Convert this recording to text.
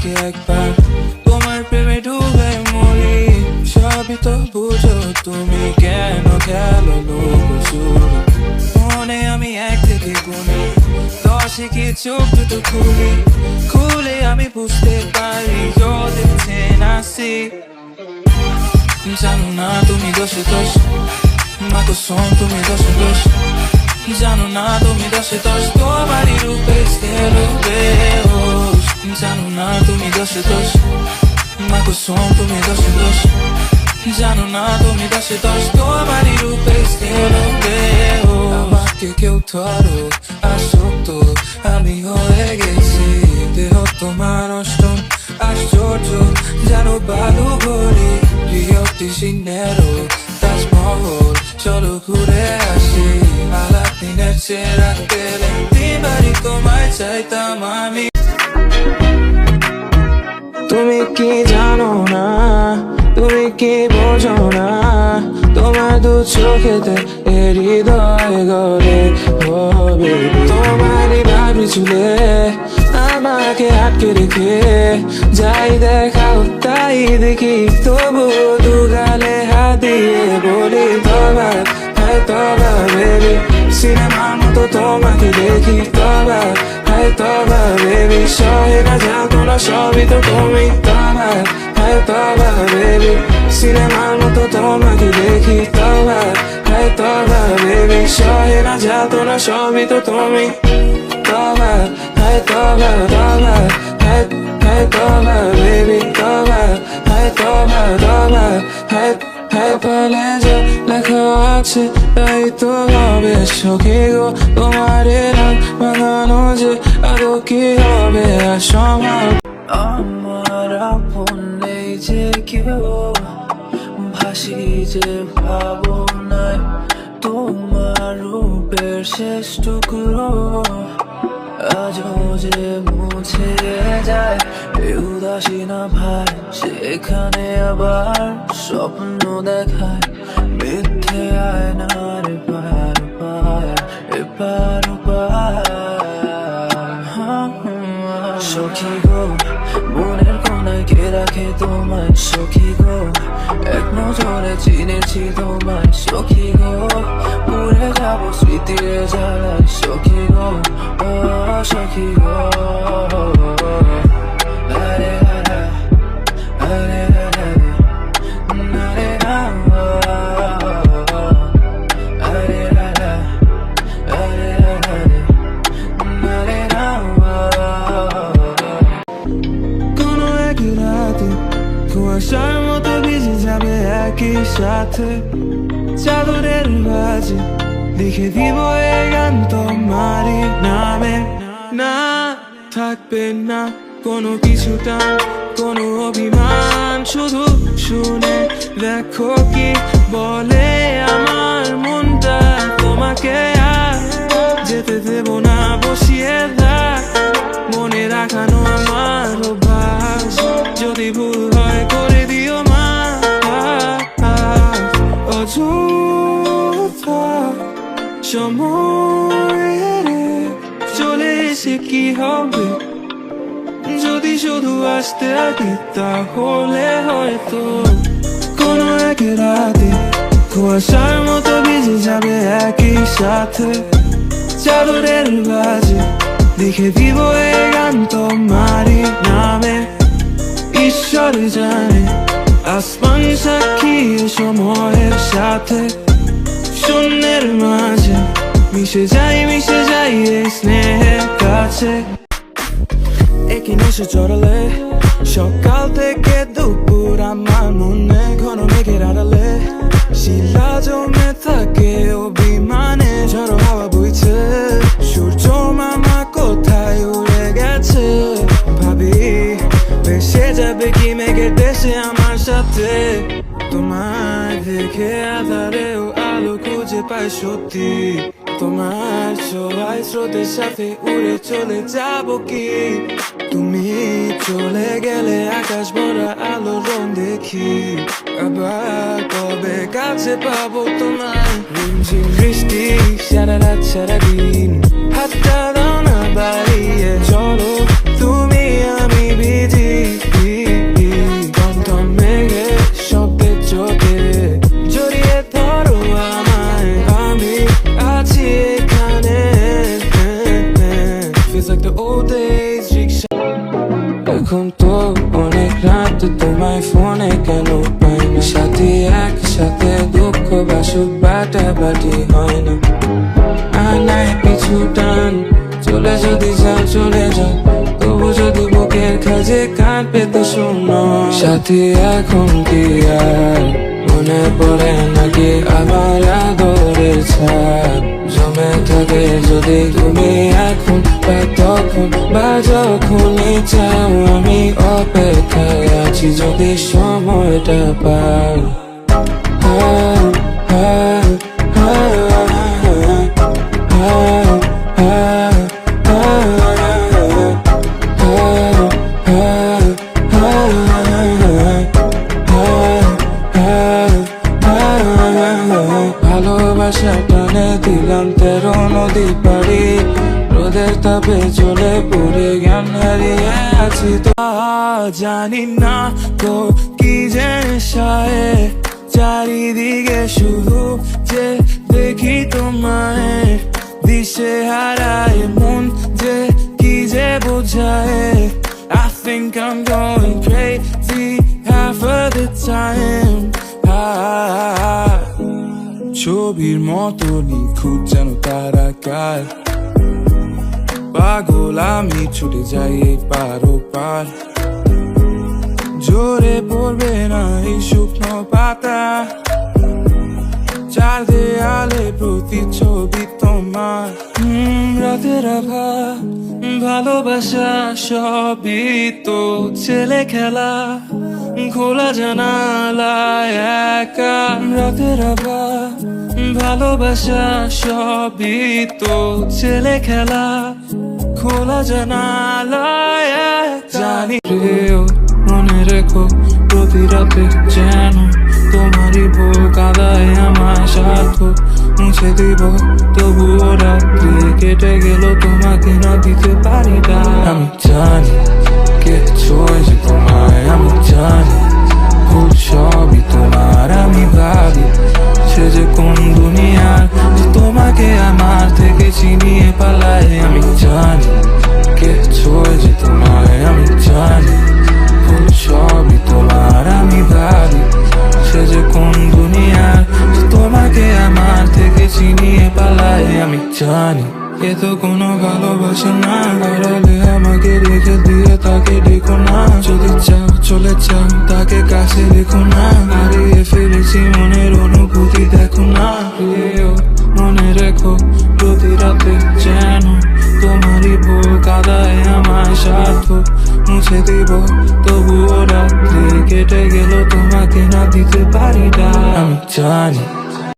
আমাকে একবার তোমার প্রেমে ডুবে মরি। সবই তো বুঝো তুমি, কেন খেলো লুকোচুরি। মনে আমি 1 থেকে গুনি 10 কি চোখ দুটো খুলে আমি বুঝতে পারি you're the 10 I see। জানো না তুমি দোষে দোষ, মা কসম তুমি দোষে দোষ। জানো না তুমি দোষে দোষ, তোমারই রূপে স্থির বেহোশ। জানো না তুমি দোষে দোষ, মা কসম তুমি দোষে দোষ। জানো না তুমি দোষে দোষ, তোমারই রূপে স্থির বেহোশ। আমাকে কেউ ধরো আসক্ত আমি হয়ে গেছি, দেহ তোমার অষ্টম আশ্চর্য। জানো বালু গলি রিয়টি সিনেরো তাজমহল, চলো ঘুরে আসি। আলাপ দিনের চেরা তেলে দিবারই তোমায় চাইতাম আমি। তুমি কি জানো না, তুমি কি বোঝো না, তোমার দু চোখেতে হৃদয় গলে হবে। তোমারই ভাবি চুলে আমাকে আটকে রেখে যাই দেখাও তাই দেখি, তবু দু গালে হাত দিয়ে বলি তবা হায় তবা বেবি। সিনেমার মতো তোমাকে দেখি তবা হায় তবা বেবি। সহে না যাও না সবই তো তুমি তবা হায় তবা বেবি। সিনেমার মতো তোমাকে দেখি তবা হায় তবা বেবি। সহে না যাও না সবই তো তুমি তবা হায় তবা তবা হায় হায় তবা বেবি। তবা হায় তবা তবা হায় হায় পালে যা লেখা আছে তাই তো হবে সখী গো। তোমার রাত বাঁধানো যে আরো কি হবে অসম্ভব। আমার আপন নেই যে কেউ, ভাসি যে ভাবনায় তোমার রূপের শেষ টুকরো। আজও যে মুছে যায় উদাসী না ভাই, সেখানে আবার স্বপ্ন দেখায় মিথ্যে আয়নার পার পার এপার পার। সখী গো মনের কোনায় কে রাখে তোমায় সখী গো, এক নজরে চিনেছি তোমায় সখী গো। পুড়ে যাবো স্মৃতির জ্বালায় সখী গো, ও সখী গো। আরে আরে আরে আরে আরে আরে আরে আরে কোনো এক রাতে কুয়াশার মতো ভিজে যাবে একই সাথে চাদরের বাজে, লিখে দিব এ গান তোমারই নামে। না থাকবে না কোনো কিছু টান, কোনো অভিমান, শুধু শুনে দেখো কি বলে আমার মনটা। তোমাকে আর যেতে দেব না, বসিয়ে থাক মনে রাখানো আমার অভ্যাস। যদি ভুল হয় করে দিও মা, অযথা সময় চলে এসে কি হবে যদি শুধু আসতে আগে, তাহলে হয়তো কোনো এক রাতে কুয়াশার মতো ভিজে যাবে একই সাথে চাদরের বাজে, লিখে দিব এ গান তোমারই নামে। ঈশ্বর জানে আসমান সাক্ষী সময়ের সাথে শূন্যের মাঝে মিশে যাই এই স্নেহের কাছে। একই নেশে চড়ালে সকাল থেকে দুপুর আমার মনে ঘন মেঘের আড়ালে শিলা জমে থাকে অভিমানে ঝড়ো হাওয়া বইছে। সূর্য মামা কোথায় উড়ে গেছে ভাবি, ভেসে যাবে কি মেঘের দেশে আমার সাথে। তোমার দেখে আধারেও আলো খুঁজে পাই সত্যি, তোমার ছোঁয়ায় স্রোতের সাথে উড়ে চলে যাব কি। তুমি চলে গেলে আকাশ ভরা আলো রং দেখি, আবার কবে কাছে পাবো তোমার। রিমঝিম বৃষ্টি সারা রাত সারাদিন, হাতটা দাও না বাড়িয়ে চলো তুমি আমি ভিজি এখন তো অনেক রাত, তোমায় ফোনে কেন পাই না। সাথী একসাথে দুঃখ বা সুখ বাটাবাটি হয় না। আনায় পিছু টান, চলে যদি যাও চলে যাও, তবু যদি বুকের খাজে কাঁপে তো শোনো। সাথী এখন কি আর মনে পড়ে নাকি আমার আদরের ছাপ জমে থাকে যদি তুমি এখন বা তখন বা যখনই চাও। আমি অপেক্ষায় আছি যদি সময়টা পাও। ভালোবাসা টানে দিলাম 13 নদী পাড়ি, রোদের তাপে চলে পুড়ে জ্ঞান হারিয়ে আছি তো। জানি না তো কি যে নেশায়, চারিদিকে শুধু যে দেখি তোমায়, দিশে হারায় মন যে কি যে বোঝায়। I think I'm going crazy half of the time. ছবির মতো নিখুঁত যেন তারাকার, পাগল আমি ছুটে যাই এই পার ও পার। জোরে পড়বে না এই শুকনো পাতা, চার দেয়ালে প্রতিচ্ছবি তোমার। রাতের আভা ভালোবাসা সবই তো ছেলে খেলা, খোলা জানালায় একা। রাতের আভা ভালোবাসা সবই তো ছেলে খেলা, খোলা জানালায় একা। জানি প্রিয় মনে রেখো প্রতি রাতে যেন তোমারই বউ কাঁদায় আমার স্বার্থ মুছে দিব, তবুও রাত্রি কেটে গেল তোমাকে না দিতে পারি না। আমি জানি কিচ্ছু হয়েছে তোমায়, আমি জানি ভুল সবই তোমার। আমি ভাবি সে যে কোন দুনিয়ার, যে তোমাকে আমার থেকে চিনিয়ে পালায়। আমি জানি কিচ্ছু হয়েছে তোমায়, আমি জানি ভুল সবই তোমার। আমি ভাবি সে যে কোন দুনিয়ার, যে তোমাকে আমার থেকে চিনিয়ে পালায়। আমি জানি এ তো কোনো ভালোবাসা না, আড়ালে আমাকে রেখে দিয়ে তাকে দেখো না। যদি চাও চলে যাও, তাকে কাছে রেখো না। হারিয়ে ফেলেছি মনের অনুভূতি দেখো না। প্রিয় মনে রেখো প্রতি রাতে যেন তোমারই বউ কাঁদায় আমার স্বার্থ মুছে দিব, তবুও রাত্রি কেটে গেল তোমাকে না দিতে পারি না। আমি জানি